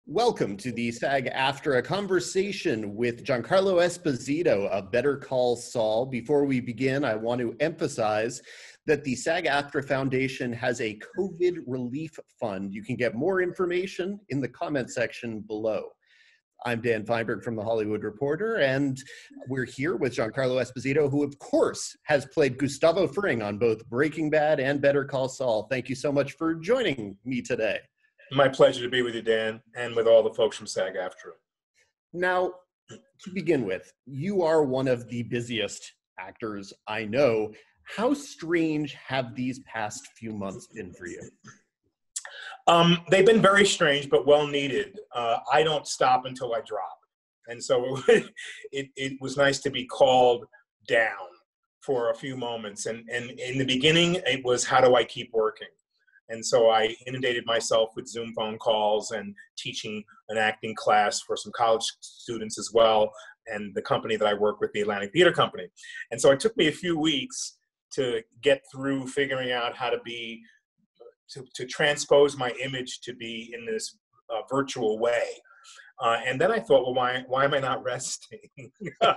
Welcome to the SAG-AFTRA conversation with Giancarlo Esposito of Better Call Saul. Before we begin, I want to emphasize that the SAG-AFTRA Foundation has a COVID relief fund. You can get more information in the comment section below. I'm Dan Fienberg from The Hollywood Reporter, and we're here with Giancarlo Esposito, who of course has played Gustavo Fring on both Breaking Bad and Better Call Saul. Thank you so much for joining me today. My pleasure to be with you, Dan, and with all the folks from SAG-AFTRA. Now, to begin with, you are one of the busiest actors I know. How strange have these past few months been for you? They've been very strange, but well needed. I don't stop until I drop. And so it was nice to be called down for a few moments. And in the beginning, it was, how do I keep working? And so I inundated myself with Zoom phone calls and teaching an acting class for some college students as well, and the company that I work with, the Atlantic Theater Company. And so it took me a few weeks to get through figuring out how to be, to transpose my image to be in this virtual way. And then I thought, well, why am I not resting? And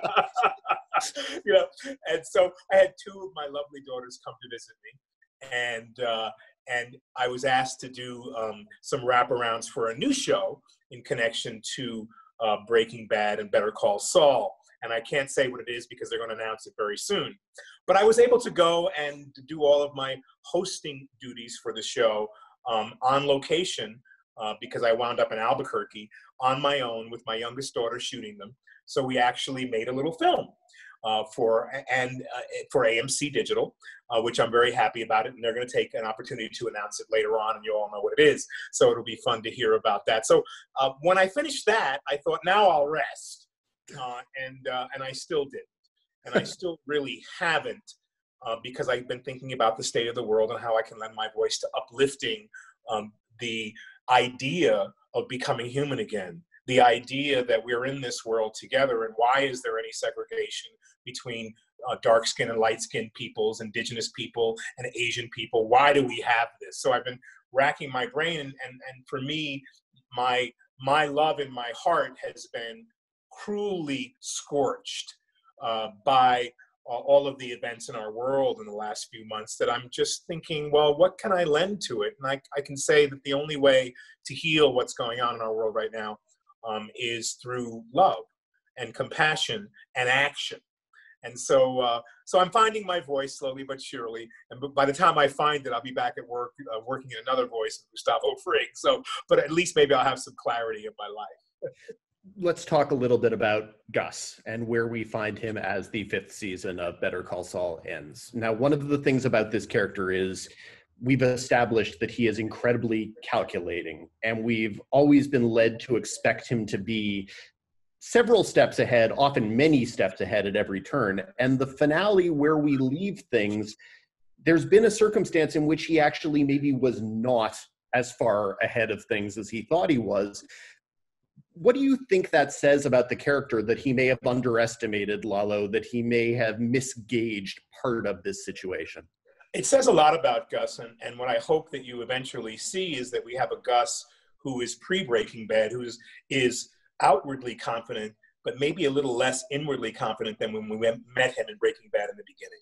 so I had two of my lovely daughters come to visit me, and I was asked to do some wraparounds for a new show in connection to Breaking Bad and Better Call Saul. And I can't say what it is because they're going to announce it very soon. But I was able to go and do all of my hosting duties for the show on location because I wound up in Albuquerque on my own with my youngest daughter shooting them. So we actually made a little film for AMC Digital, which I'm very happy about it, and they're going to take an opportunity to announce it later on, and you all know what it is, so it'll be fun to hear about that. So when I finished that, I thought, now I'll rest, and I still didn't, and I still really haven't, because I've been thinking about the state of the world and how I can lend my voice to uplifting the idea of becoming human again. The idea that we're in this world together, and why is there any segregation between dark-skinned and light-skinned peoples, indigenous people and Asian people? Why do we have this? So I've been racking my brain, and for me, my love in my heart has been cruelly scorched by all of the events in our world in the last few months, that I'm just thinking, well, what can I lend to it? And I can say that the only way to heal what's going on in our world right now is through love and compassion and action. And so I'm finding my voice slowly but surely. And by the time I find it, I'll be back at work, working in another voice, Gustavo Fring. So, but at least maybe I'll have some clarity in my life. Let's talk a little bit about Gus and where we find him as the 5th season of Better Call Saul ends. Now, one of the things about this character is we've established that he is incredibly calculating, and we've always been led to expect him to be several steps ahead, often many steps ahead at every turn. And the finale, where we leave things, there's been a circumstance in which he actually maybe was not as far ahead of things as he thought he was. What do you think that says about the character, that he may have underestimated Lalo, that he may have misgauged part of this situation? It says a lot about Gus, and what I hope that you eventually see is that we have a Gus who is pre-Breaking Bad, who is outwardly confident, but maybe a little less inwardly confident than when we met him in Breaking Bad in the beginning.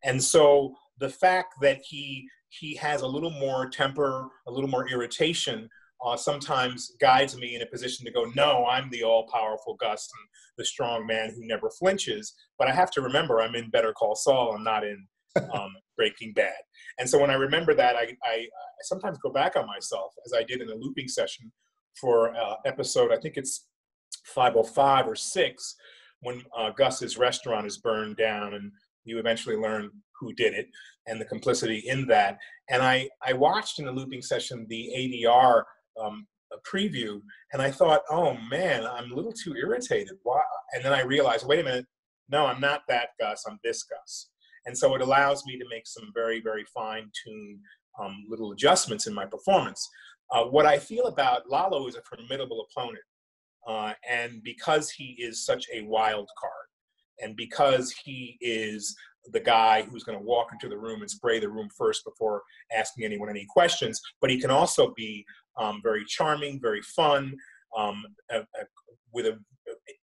And so the fact that he has a little more temper, a little more irritation, sometimes guides me in a position to go, no, I'm the all-powerful Gus and the strong man who never flinches. But I have to remember I'm in Better Call Saul. I'm not in Breaking Bad. And so when I remember that, I sometimes go back on myself, as I did in a looping session for episode, I think it's 505 or 6, when Gus's restaurant is burned down, and you eventually learn who did it and the complicity in that. And I watched in the looping session the ADR preview, and I thought, oh man, I'm a little too irritated. Why? And then I realized, wait a minute, no, I'm not that Gus, I'm this Gus. And so it allows me to make some very, very fine-tuned little adjustments in my performance. What I feel about Lalo is a formidable opponent. And because he is such a wild card, and because he is the guy who's going to walk into the room and spray the room first before asking anyone any questions, but he can also be very charming, very fun, um, a, a, with an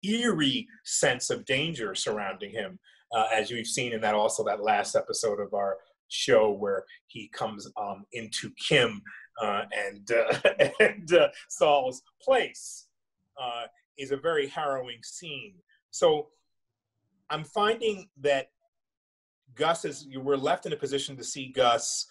eerie sense of danger surrounding him, as we've seen in that last episode of our show where he comes into Kim and Saul's place, is a very harrowing scene. So I'm finding that we're left in a position to see Gus,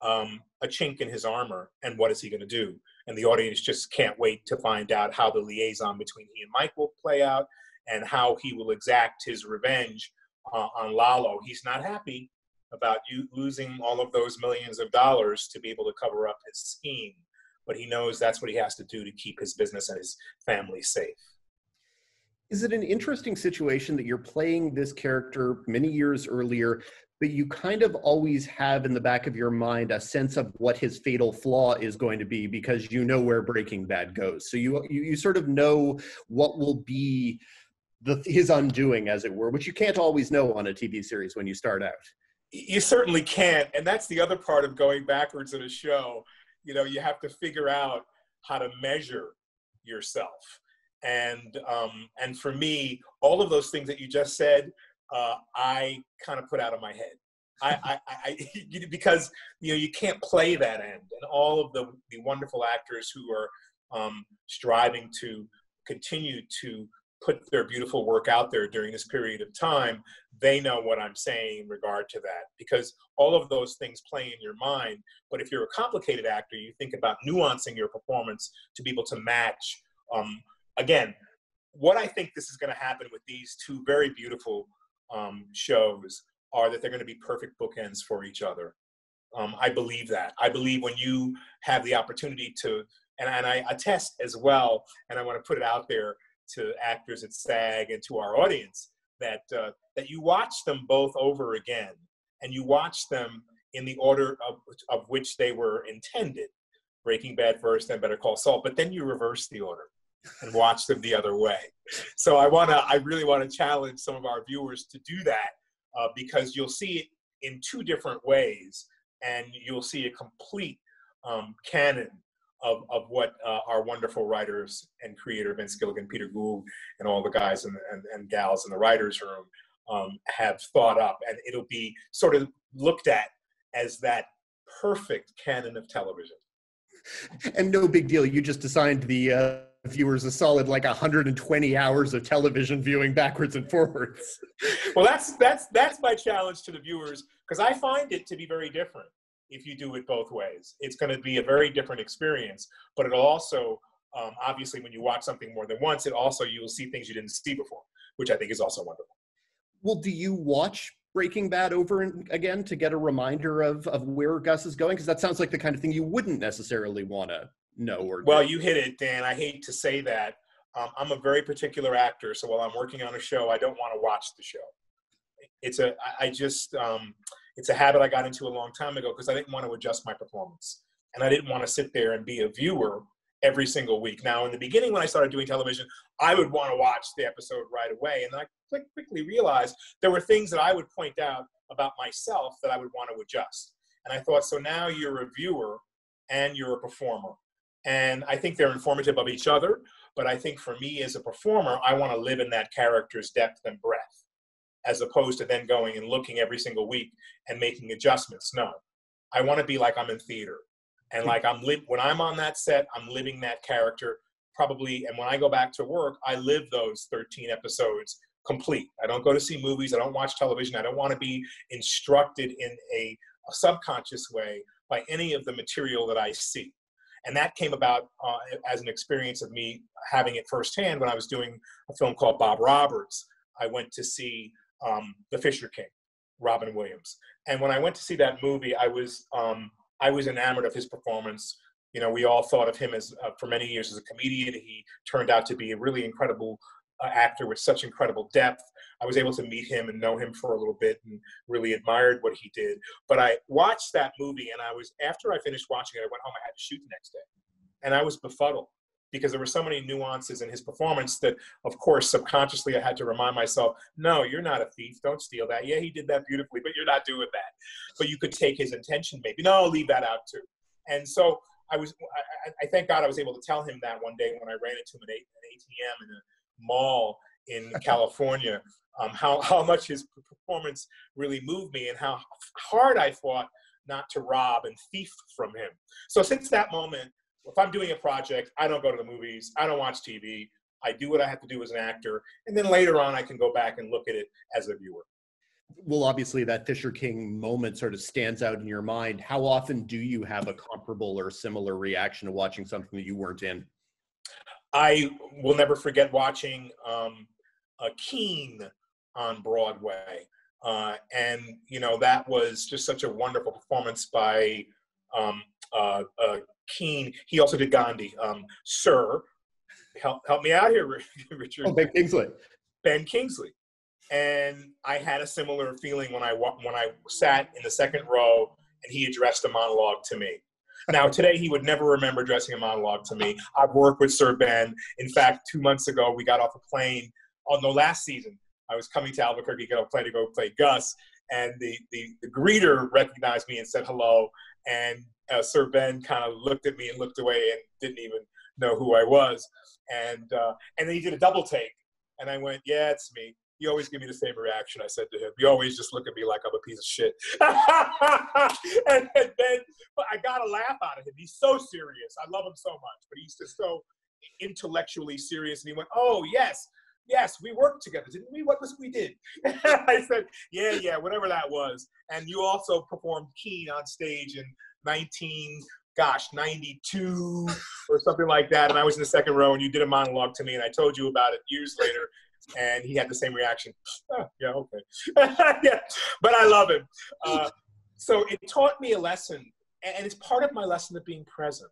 a chink in his armor, and what is he going to do? And the audience just can't wait to find out how the liaison between he and Mike will play out, and how he will exact his revenge on Lalo. He's not happy about you losing all of those millions of dollars to be able to cover up his scheme, but he knows that's what he has to do to keep his business and his family safe. Is it an interesting situation that you're playing this character many years earlier, but you kind of always have in the back of your mind a sense of what his fatal flaw is going to be, because you know where Breaking Bad goes. So you sort of know what will be his undoing, as it were, which you can't always know on a TV series when you start out. You certainly can't, and that's the other part of going backwards in a show. You know, you have to figure out how to measure yourself. And for me, all of those things that you just said, I kind of put out of my head. Because you can't play that end, and all of the wonderful actors who are striving to continue to put their beautiful work out there during this period of time, they know what I'm saying in regard to that, because all of those things play in your mind. But if you're a complicated actor, you think about nuancing your performance to be able to match. Again, what I think this is going to happen with these two very beautiful shows are that they're going to be perfect bookends for each other. I believe that. I believe when you have the opportunity to, and I attest as well, and I want to put it out there to actors at SAG and to our audience, that you watch them both over again, and you watch them in the order of which they were intended. Breaking Bad first, then Better Call Saul, but then you reverse the order and watch them the other way. So I really want to challenge some of our viewers to do that, because you'll see it in two different ways, and you'll see a complete canon of what our wonderful writers and creator Vince Gilligan, Peter Gould, and all the guys and gals in the writers' room have thought up, and it'll be sort of looked at as that perfect canon of television. And no big deal. You just assigned the viewers a solid 120 hours of television viewing backwards and forwards. Well, that's my challenge to the viewers, because I find it to be very different if you do it both ways. It's going to be a very different experience, but it'll also, obviously, when you watch something more than once, you will see things you didn't see before, which I think is also wonderful. Well, do you watch Breaking Bad over again to get a reminder of where Gus is going? Because that sounds like the kind of thing you wouldn't necessarily want to know. Well, you hit it, Dan. I hate to say that. I'm a very particular actor, so while I'm working on a show, I don't want to watch the show. It's a habit I got into a long time ago, because I didn't want to adjust my performance, and I didn't want to sit there and be a viewer every single week. Now, in the beginning, when I started doing television, I would want to watch the episode right away, and I quickly realized there were things that I would point out about myself that I would want to adjust. And I thought, so now you're a viewer and you're a performer. And I think they're informative of each other, but I think for me as a performer, I want to live in that character's depth and breadth, as opposed to then going and looking every single week and making adjustments. No, I want to be like I'm in theater. And when I'm on that set, I'm living that character probably. And when I go back to work, I live those 13 episodes complete. I don't go to see movies. I don't watch television. I don't want to be instructed in a subconscious way by any of the material that I see. And that came about as an experience of me having it firsthand when I was doing a film called Bob Roberts. I went to see The Fisher King, Robin Williams. And when I went to see that movie, I was enamored of his performance. You know, we all thought of him as, for many years, as a comedian. He turned out to be a really incredible actor with such incredible depth. I was able to meet him and know him for a little bit and really admired what he did. But I watched that movie, and after I finished watching it, I went home. I had to shoot the next day. And I was befuddled because there were so many nuances in his performance that, of course, subconsciously I had to remind myself, no, you're not a thief. Don't steal that. Yeah, he did that beautifully, but you're not doing that. But you could take his intention maybe. No, leave that out too. And so I thank God I was able to tell him that one day when I ran into him at an ATM in a mall in California, how much his performance really moved me and how hard I fought not to rob and thief from him. So since that moment, if I'm doing a project, I don't go to the movies, I don't watch TV, I do what I have to do as an actor, and then later on I can go back and look at it as a viewer. Well, obviously that Fisher King moment sort of stands out in your mind. How often do you have a comparable or similar reaction to watching something that you weren't in? I will never forget watching Keen on Broadway. And, you know, that was just such a wonderful performance by Keen. He also did Gandhi. Sir, help me out here, Richard. Oh, Ben Kingsley. Ben Kingsley. And I had a similar feeling when I sat in the second row and he addressed a monologue to me. Now, today, he would never remember addressing a monologue to me. I've worked with Sir Ben. In fact, 2 months ago, we got off a plane. Oh, no, last season, I was coming to Albuquerque, got off a plane to go play Gus. And the greeter recognized me and said hello. And Sir Ben kind of looked at me and looked away and didn't even know who I was. And then he did a double take. And I went, yeah, it's me. You always give me the same reaction, I said to him. You always just look at me like I'm a piece of shit. and then but I got a laugh out of him. He's so serious. I love him so much, but he's just so intellectually serious. And he went, oh, yes, we worked together, didn't we? What was we did? I said, yeah, whatever that was. And you also performed Keen on stage in 92 or something like that. And I was in the second row and you did a monologue to me and I told you about it years later. And he had the same reaction. Oh, yeah, okay. Yeah, but I love him. So it taught me a lesson, and it's part of my lesson of being present.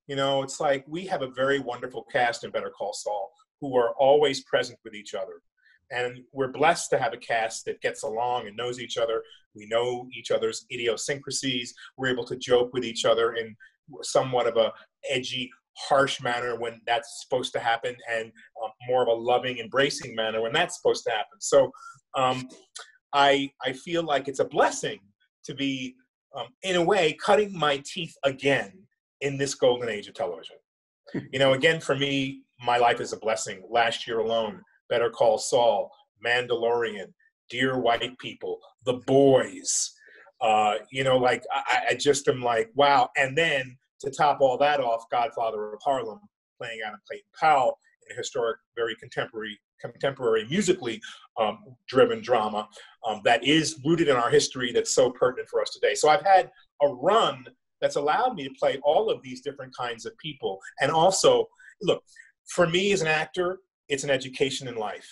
You know, it's like we have a very wonderful cast in Better Call Saul who are always present with each other. And we're blessed to have a cast that gets along and knows each other. We know each other's idiosyncrasies. We're able to joke with each other in somewhat of a edgy, harsh manner when that's supposed to happen, and more of a loving, embracing manner when that's supposed to happen. So I feel like it's a blessing to be, in a way, cutting my teeth again in this golden age of television. You know, again, for me, my life is a blessing. Last year alone, Better Call Saul, Mandalorian, Dear White People, The Boys. You know, like I just am like, wow. And then to top all that off, Godfather of Harlem, playing Adam Clayton Powell in a historic, very contemporary musically driven drama that is rooted in our history that's so pertinent for us today. So I've had a run that's allowed me to play all of these different kinds of people. And also, look, for me as an actor, it's an education in life.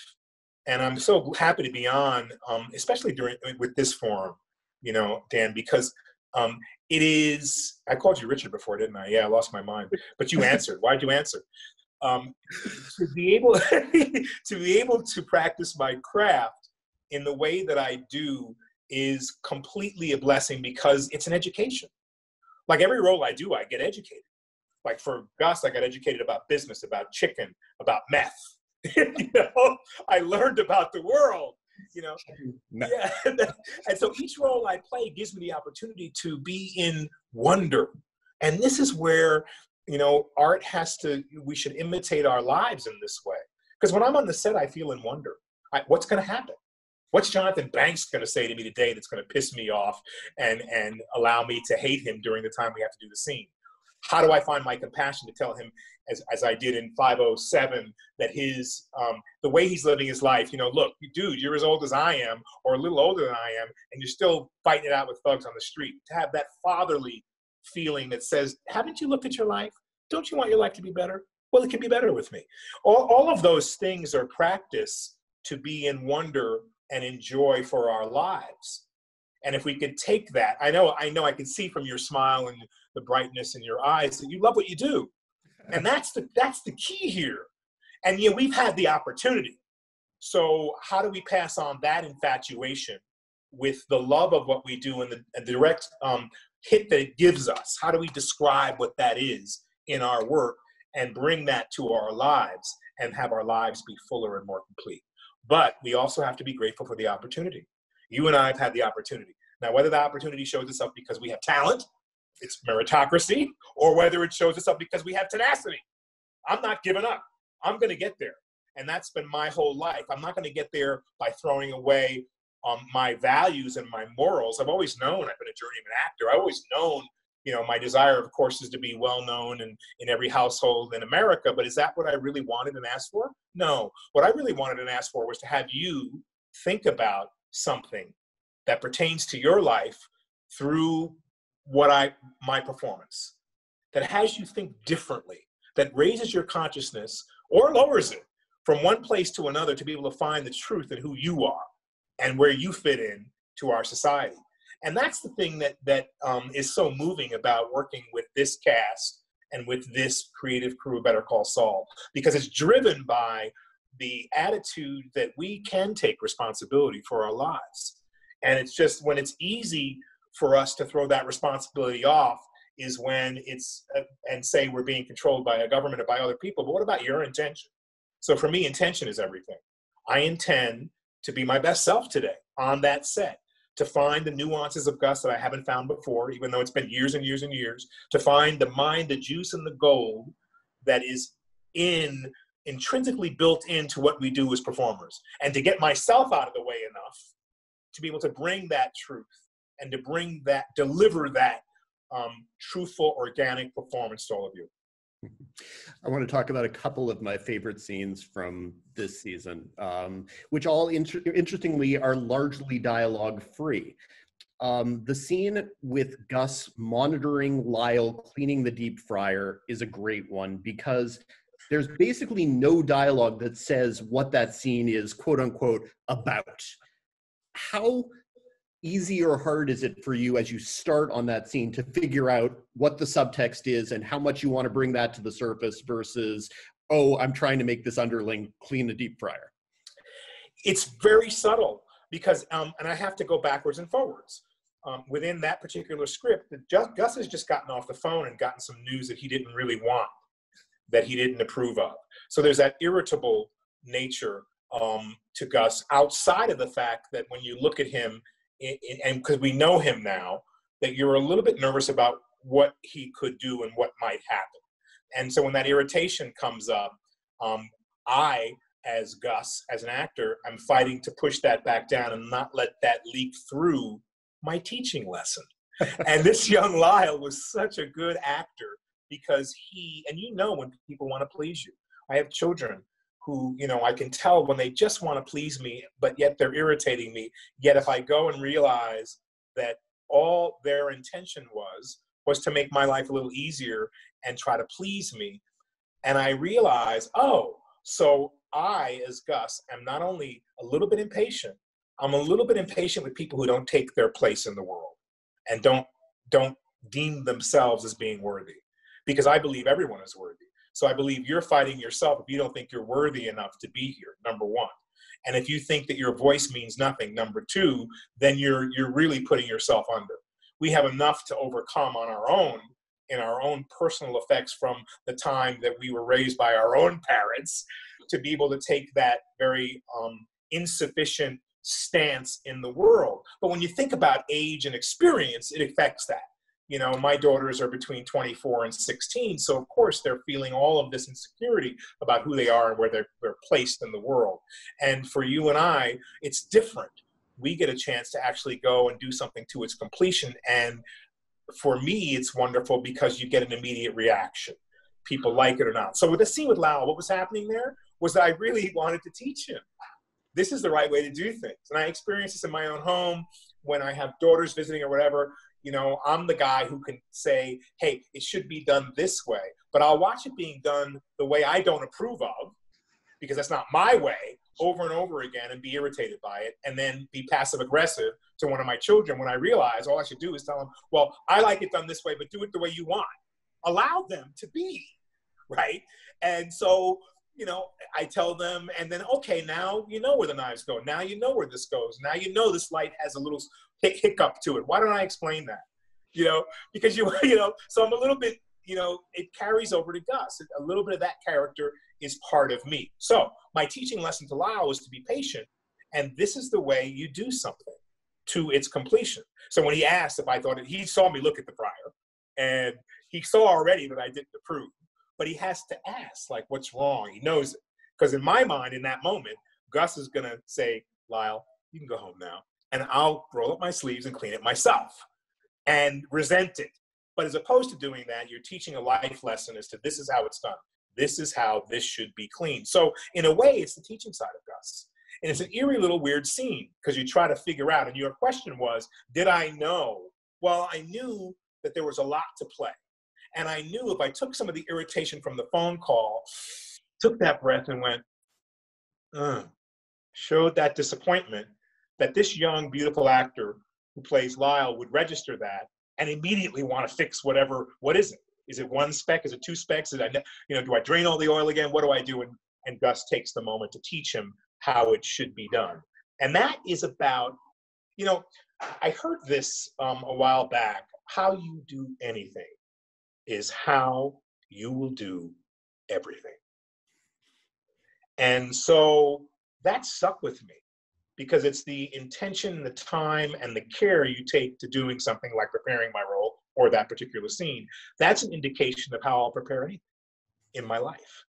And I'm so happy to be on, especially with this forum, you know, Dan, because it is, I called you Richard before, didn't I? Yeah, I lost my mind. But you answered. Why'd you answer? To be able to practice my craft in the way that I do is completely a blessing because it's an education. Like every role I do, I get educated. Like for Gus, I got educated about business, about chicken, about meth. You know, I learned about the world. You know, yeah. And so each role I play gives me the opportunity to be in wonder. And this is where, you know, art we should imitate our lives in this way. Because when I'm on the set, I feel in wonder. What's going to happen? What's Jonathan Banks going to say to me today that's going to piss me off and allow me to hate him during the time we have to do the scene? How do I find my compassion to tell him, as I did in 507, that his the way he's living his life, you know, look, dude, you're as old as I am, or a little older than I am, and you're still fighting it out with thugs on the street. To have that fatherly feeling that says, haven't you looked at your life? Don't you want your life to be better? Well, it can be better with me. All of those things are practice to be in wonder and enjoy for our lives. And if we could take that, I know I can see from your smile and the brightness in your eyes that you love what you do. And that's the key here. And yeah, we've had the opportunity. So how do we pass on that infatuation with the love of what we do and the direct hit that it gives us? How do we describe what that is in our work and bring that to our lives and have our lives be fuller and more complete? But we also have to be grateful for the opportunity. You and I have had the opportunity. Now, whether the opportunity shows itself because we have talent it's meritocracy, or whether it shows us up because we have tenacity. I'm not giving up. I'm going to get there. And that's been my whole life. I'm not going to get there by throwing away my values and my morals. I've always known I've been a journeyman actor. I've always known, my desire, of course, is to be well known in every household in America. But is that what I really wanted and asked for? No. What I really wanted and asked for was to have you think about something that pertains to your life through my performance, that has you think differently, that raises your consciousness or lowers it from one place to another to be able to find the truth in who you are and where you fit in to our society. And that's the thing that is so moving about working with this cast and with this creative crew of Better Call Saul, because it's driven by the attitude that we can take responsibility for our lives. And it's just when it's easy for us to throw that responsibility off is when it's, and say we're being controlled by a government or by other people. But what about your intention? So for me, intention is everything. I intend to be my best self today on that set, to find the nuances of Gus that I haven't found before, even though it's been years and years and years, to find the mind, the juice, and the gold that is intrinsically built into what we do as performers, and to get myself out of the way enough to be able to bring that truth and to deliver that truthful, organic performance to all of you. I want to talk about a couple of my favorite scenes from this season, which all interestingly are largely dialogue free. The scene with Gus monitoring Lyle cleaning the deep fryer is a great one because there's basically no dialogue that says what that scene is, quote unquote, about. How easy or hard is it for you as you start on that scene to figure out what the subtext is and how much you want to bring that to the surface versus, oh, I'm trying to make this underling clean the deep fryer? It's very subtle because, and I have to go backwards and forwards. Within that particular script, Gus has just gotten off the phone and gotten some news that he didn't really want, that he didn't approve of. So there's that irritable nature to Gus, outside of the fact that when you look at him, and because we know him now, that you're a little bit nervous about what he could do and what might happen. And so when that irritation comes up, I, as Gus, as an actor, I'm fighting to push that back down and not let that leak through my teaching lesson. And this young Lyle was such a good actor because and when people want to please you. I have children who, I can tell when they just want to please me, but yet they're irritating me. Yet if I go and realize that all their intention was to make my life a little easier and try to please me, and I realize, oh, so I, as Gus, am not only a little bit impatient, I'm a little bit impatient with people who don't take their place in the world and don't deem themselves as being worthy, because I believe everyone is worthy. So I believe you're fighting yourself if you don't think you're worthy enough to be here, number one. And if you think that your voice means nothing, number two, then you're really putting yourself under. We have enough to overcome on our own, in our own personal effects from the time that we were raised by our own parents, to be able to take that very insufficient stance in the world. But when you think about age and experience, it affects that. My daughters are between 24 and 16, so of course they're feeling all of this insecurity about who they are and where they're placed in the world. And for you and I, it's different. We get a chance to actually go and do something to its completion. And for me, it's wonderful because you get an immediate reaction. People like it or not. So with the scene with Lyle, what was happening there was that I really wanted to teach him this is the right way to do things. And I experience this in my own home when I have daughters visiting or whatever. I'm the guy who can say, hey, it should be done this way, but I'll watch it being done the way I don't approve of, because that's not my way, over and over again, and be irritated by it, and then be passive aggressive to one of my children when I realize all I should do is tell them, well, I like it done this way, but do it the way you want. Allow them to be, right? And so, I tell them, and then, okay, now you know where the knives go. Now you know where this goes. Now you know this light has a little hiccup to it. Why don't I explain that? Because so I'm a little bit, it carries over to Gus. A little bit of that character is part of me. So my teaching lesson to Lyle is to be patient. And this is the way you do something to its completion. So when he asked if I thought he saw me look at the fryer, And he saw already that I didn't approve, but he has to ask, like, what's wrong? He knows it. Because in my mind, in that moment, Gus is going to say, Lyle, you can go home now. And I'll roll up my sleeves and clean it myself and resent it. But as opposed to doing that, you're teaching a life lesson as to this is how it's done. This is how this should be cleaned. So in a way, it's the teaching side of Gus. And it's an eerie little weird scene because you try to figure out, and your question was, did I know? Well, I knew that there was a lot to play. And I knew if I took some of the irritation from the phone call, took that breath and went, showed that disappointment, that this young, beautiful actor who plays Lyle would register that and immediately want to fix whatever, what is it? Is it one speck? Is it two specks? Do I drain all the oil again? What do I do? And Gus takes the moment to teach him how it should be done. And that is about, I heard this a while back, how you do anything is how you will do everything. And so that stuck with me because it's the intention, the time, and the care you take to doing something like preparing my role or that particular scene. That's an indication of how I'll prepare anything in my life.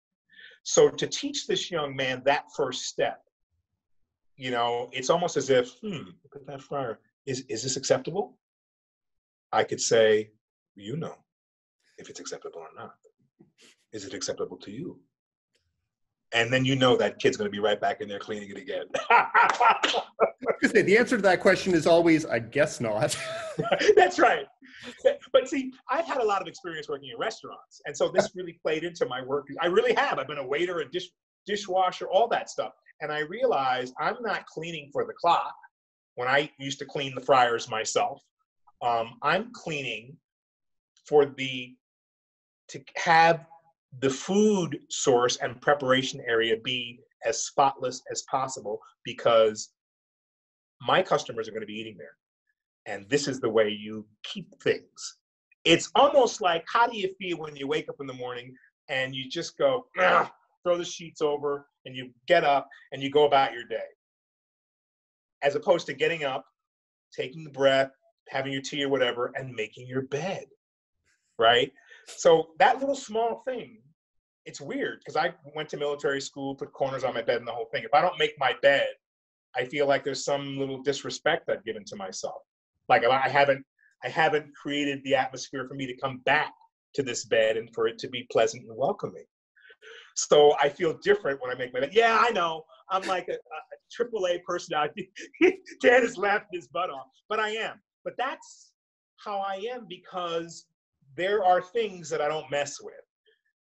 So to teach this young man that first step, it's almost as if, look at that fryer. Is this acceptable? I could say, if it's acceptable or not. Is it acceptable to you? And then that kid's going to be right back in there cleaning it again. The answer to that question is always, I guess not. That's right. But see, I've had a lot of experience working in restaurants. And so this really played into my work. I really have. I've been a waiter, a dishwasher, all that stuff. And I realized I'm not cleaning for the clock. When I used to clean the fryers myself, I'm cleaning to have the food source and preparation area be as spotless as possible because my customers are going to be eating there. And this is the way you keep things. It's almost like, how do you feel when you wake up in the morning and you just go, throw the sheets over and you get up and you go about your day? As opposed to getting up, taking a breath, having your tea or whatever, and making your bed, right? So that little small thing, it's weird because I went to military school, put corners on my bed and the whole thing. If I don't make my bed, I feel like there's some little disrespect I've given to myself. Like I haven't created the atmosphere for me to come back to this bed and for it to be pleasant and welcoming. So I feel different when I make my bed. Yeah, I know. I'm like a AAA personality. Dan is laughing his butt off, but I am. But that's how I am because there are things that I don't mess with.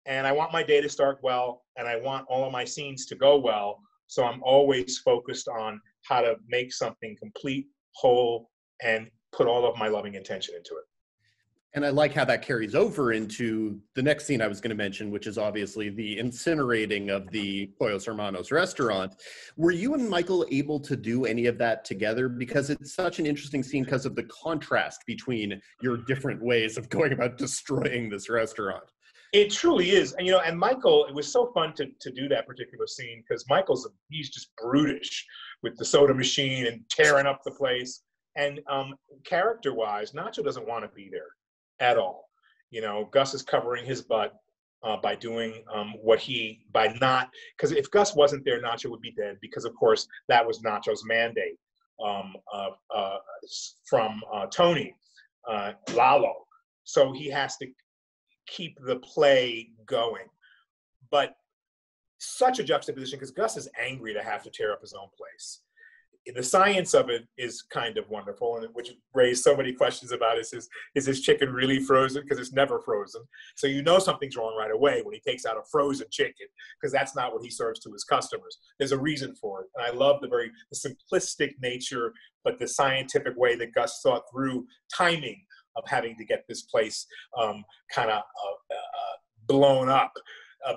And I want my day to start well, and I want all of my scenes to go well. So I'm always focused on how to make something complete, whole, and put all of my loving intention into it. And I like how that carries over into the next scene I was going to mention, which is obviously the incinerating of the Pollos Hermanos restaurant. Were you and Michael able to do any of that together? Because it's such an interesting scene because of the contrast between your different ways of going about destroying this restaurant. It truly is. And, and Michael, it was so fun to do that particular scene because he's just brutish with the soda machine and tearing up the place. And character-wise, Nacho doesn't want to be there at all. Gus is covering his butt by doing because if Gus wasn't there, Nacho would be dead because, of course, that was Nacho's mandate from Tony, Lalo. So he has to keep the play going. But such a juxtaposition because Gus is angry to have to tear up his own place. The science of it is kind of wonderful, and which raised so many questions about is this chicken really frozen? Because it's never frozen. So something's wrong right away when he takes out a frozen chicken, because that's not what he serves to his customers. There's a reason for it. And I love the simplistic nature, but the scientific way that Gus thought through timing of having to get this place blown up.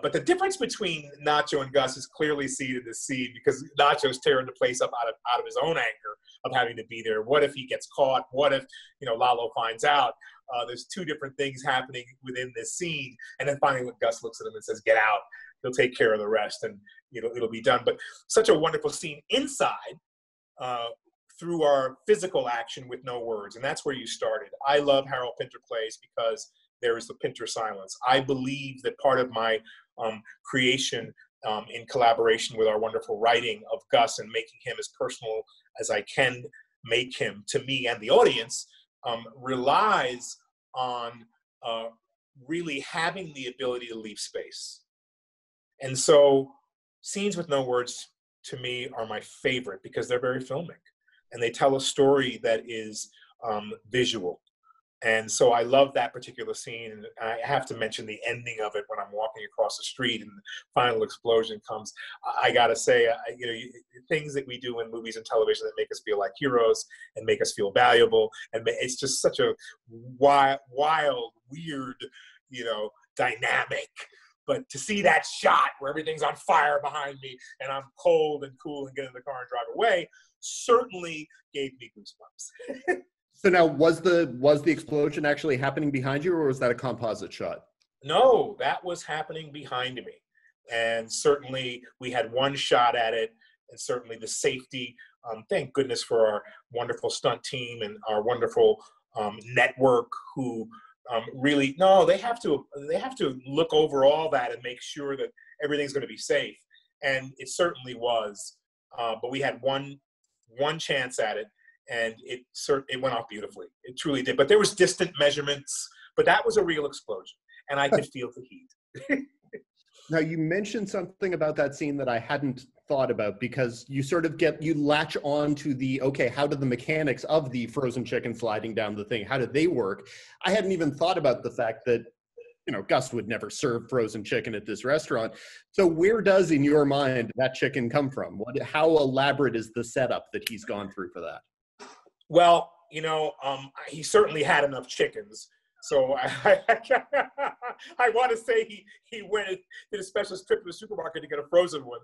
But the difference between Nacho and Gus is clearly seen in this scene because Nacho's tearing the place up out of his own anger of having to be there. What if he gets caught? What if, Lalo finds out? There's two different things happening within this scene. And then finally when Gus looks at him and says, get out, he'll take care of the rest and it'll be done. But such a wonderful scene inside through our physical action with no words. And that's where you started. I love Harold Pinter plays because there is the Pinter silence. I believe that part of my creation in collaboration with our wonderful writing of Gus and making him as personal as I can make him to me and the audience relies on really having the ability to leave space. And so scenes with no words to me are my favorite because they're very filmic and they tell a story that is visual. And so I love that particular scene. And I have to mention the ending of it when I'm walking across the street and the final explosion comes. I got to say, things that we do in movies and television that make us feel like heroes and make us feel valuable. And it's just such a wild, weird, dynamic. But to see that shot where everything's on fire behind me and I'm cold and cool and get in the car and drive away certainly gave me goosebumps. So now, was the explosion actually happening behind you, or was that a composite shot? No, that was happening behind me. And certainly we had one shot at it, and certainly the safety, thank goodness for our wonderful stunt team and our wonderful network who really, they have to look over all that and make sure that everything's going to be safe. And it certainly was, but we had one chance at it. And it went off beautifully. It truly did. But there was distant measurements, but that was a real explosion. And I could feel the heat. Now, you mentioned something about that scene that I hadn't thought about, because you sort of you latch on to how do the mechanics of the frozen chicken sliding down the thing, how did they work? I hadn't even thought about the fact that, Gus would never serve frozen chicken at this restaurant. So where does, in your mind, that chicken come from? How elaborate is the setup that he's gone through for that? Well, he certainly had enough chickens. So I want to say he went and did a special trip to the supermarket to get a frozen one.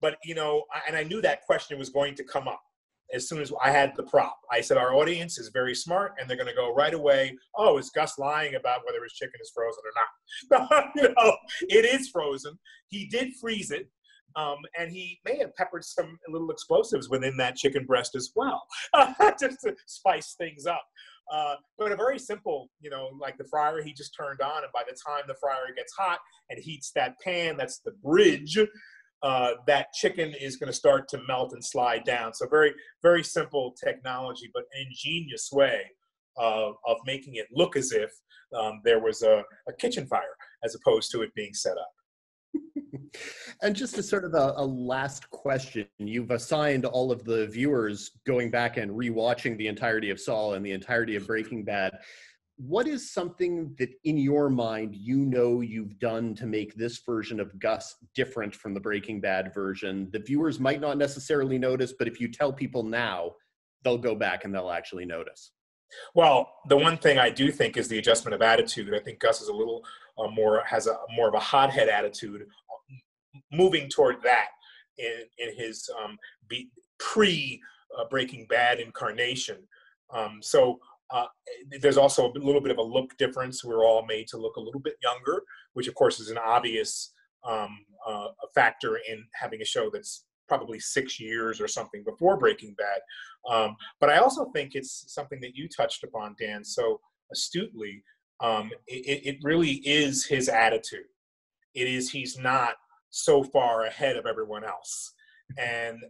But and I knew that question was going to come up as soon as I had the prop. I said, our audience is very smart and they're going to go right away, oh, is Gus lying about whether his chicken is frozen or not? It is frozen. He did freeze it. And he may have peppered some little explosives within that chicken breast as well, just to spice things up. But a very simple, like the fryer he just turned on, and by the time the fryer gets hot and heats that pan, that's the bridge, that chicken is going to start to melt and slide down. So very, very simple technology, but an ingenious way of making it look as if there was a kitchen fire as opposed to it being set up. And just as sort of a last question, you've assigned all of the viewers going back and rewatching the entirety of Saul and the entirety of Breaking Bad. What is something that in your mind you've done to make this version of Gus different from the Breaking Bad version? The viewers might not necessarily notice, but if you tell people now, they'll go back and they'll actually notice. Well, the one thing I do think is the adjustment of attitude. I think Gus is a little has more of a hothead attitude, moving toward that in his pre-Breaking Bad incarnation. So there's also a little bit of a look difference. We're all made to look a little bit younger, which of course is an obvious a factor in having a show that's probably 6 years or something before Breaking Bad. But I also think it's something that you touched upon, Dan, so astutely. It really is his attitude. He's not so far ahead of everyone else. And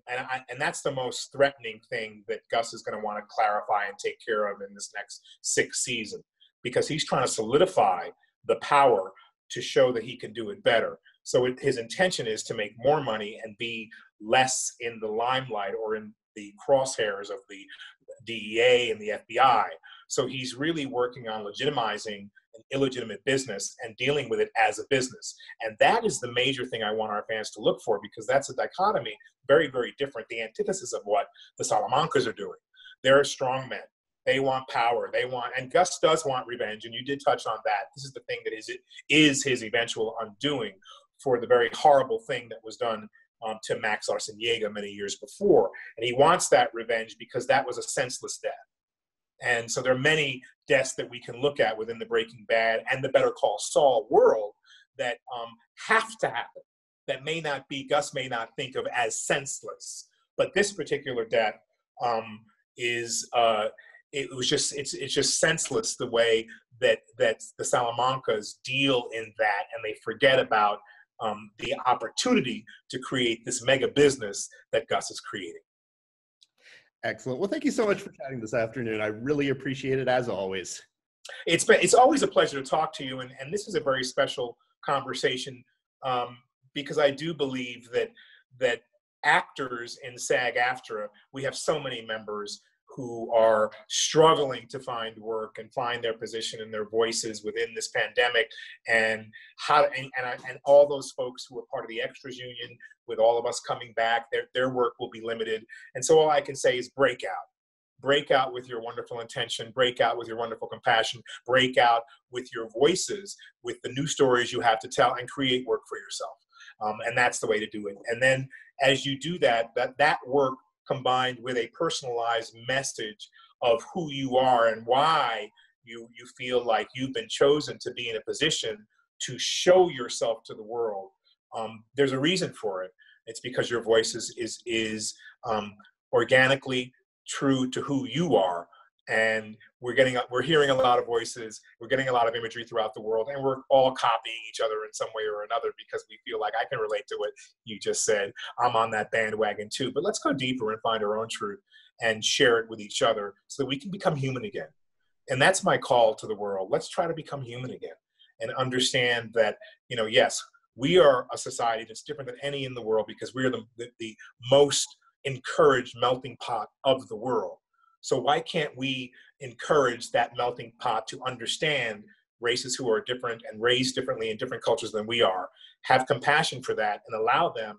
that's the most threatening thing that Gus is going to want to clarify and take care of in this next 6th season, because he's trying to solidify the power to show that he can do it better. So his intention is to make more money and be less in the limelight or in the crosshairs of the DEA and the FBI. So he's really working on legitimizing an illegitimate business and dealing with it as a business. And that is the major thing I want our fans to look for, because that's a dichotomy, very, very different, the antithesis of what the Salamancas are doing. They're strong men. They want power. And Gus does want revenge, and you did touch on that. This is the thing that is his eventual undoing for the very horrible thing that was done to Max Arciniega many years before. And he wants that revenge because that was a senseless death. And so there are many deaths that we can look at within the Breaking Bad and the Better Call Saul world that have to happen, that Gus may not think of as senseless. But this particular death it's just senseless the way that the Salamancas deal in that, and they forget about the opportunity to create this mega business that Gus is creating. Excellent. Well, thank you so much for chatting this afternoon. I really appreciate it, as always. It's always a pleasure to talk to you, and this is a very special conversation because I do believe that actors in SAG-AFTRA, we have so many members who are struggling to find work and find their position and their voices within this pandemic, and all those folks who are part of the extras union, with all of us coming back, their work will be limited. And so all I can say is break out with your wonderful intention, break out with your wonderful compassion, break out with your voices, with the new stories you have to tell, and create work for yourself. And that's the way to do it. And then as you do that work combined with a personalized message of who you are and why you feel like you've been chosen to be in a position to show yourself to the world. There's a reason for it. It's because your voice is organically true to who you are. And we're hearing a lot of voices, we're getting a lot of imagery throughout the world, and we're all copying each other in some way or another because we feel like I can relate to what you just said. I'm on that bandwagon too. But let's go deeper and find our own truth and share it with each other so that we can become human again. And that's my call to the world. Let's try to become human again and understand that, yes, we are a society that's different than any in the world because we're the most encouraged melting pot of the world. So why can't we encourage that melting pot to understand races who are different and raised differently in different cultures than we are, have compassion for that, and allow them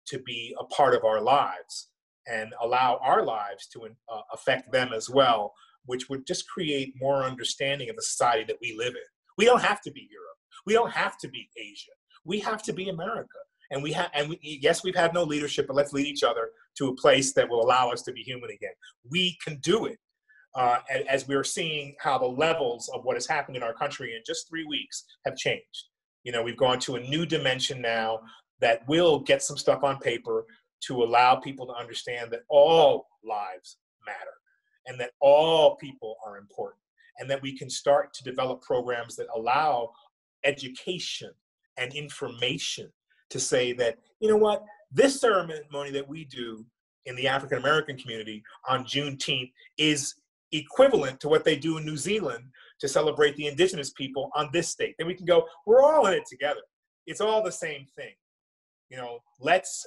to be a part of our lives and allow our lives to affect them as well, which would just create more understanding of the society that we live in. We don't have to be Europe. We don't have to be Asia. We have to be America. And yes, we've had no leadership, but let's lead each other to a place that will allow us to be human again. We can do it. As we're seeing how the levels of what has happened in our country in just 3 weeks have changed. We've gone to a new dimension now that will get some stuff on paper to allow people to understand that all lives matter and that all people are important, and that we can start to develop programs that allow education and information to say that, this ceremony that we do in the African American community on Juneteenth is equivalent to what they do in New Zealand to celebrate the indigenous people on this state. Then we can go, we're all in it together. It's all the same thing. Let's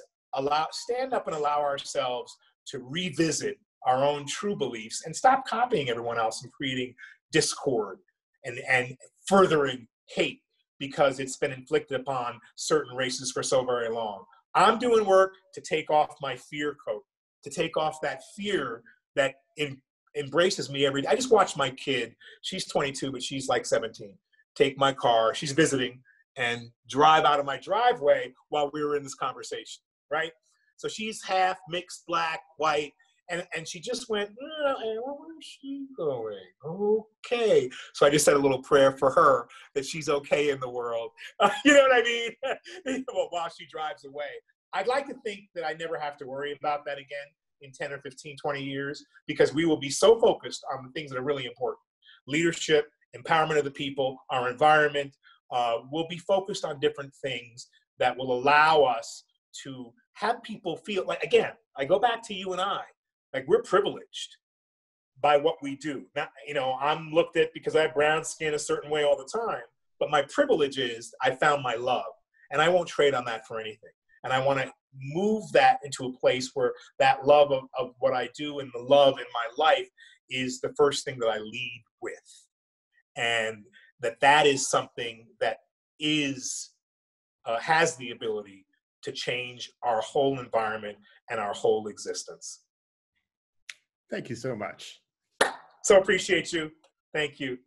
stand up and allow ourselves to revisit our own true beliefs and stop copying everyone else and creating discord and furthering hate because it's been inflicted upon certain races for so very long. I'm doing work to take off my fear coat, to take off that fear that embraces me every day. I just watched my kid, she's 22, but she's like 17, take my car, she's visiting, and drive out of my driveway while we were in this conversation, right? So she's half mixed black, white, and she just went, where's she going? Okay. So I just said a little prayer for her that she's okay in the world. You know what I mean? While she drives away. I'd like to think that I never have to worry about that again in 10 or 15, 20 years, because we will be so focused on the things that are really important. Leadership, empowerment of the people, our environment, will be focused on different things that will allow us to have people feel like, again, I go back to you and I, like we're privileged by what we do. Now, I'm looked at because I have brown skin a certain way all the time, but my privilege is I found my love, and I won't trade on that for anything. And I want to move that into a place where that love of what I do and the love in my life is the first thing that I lead with. And that is something that has the ability to change our whole environment and our whole existence. Thank you so much. So appreciate you. Thank you.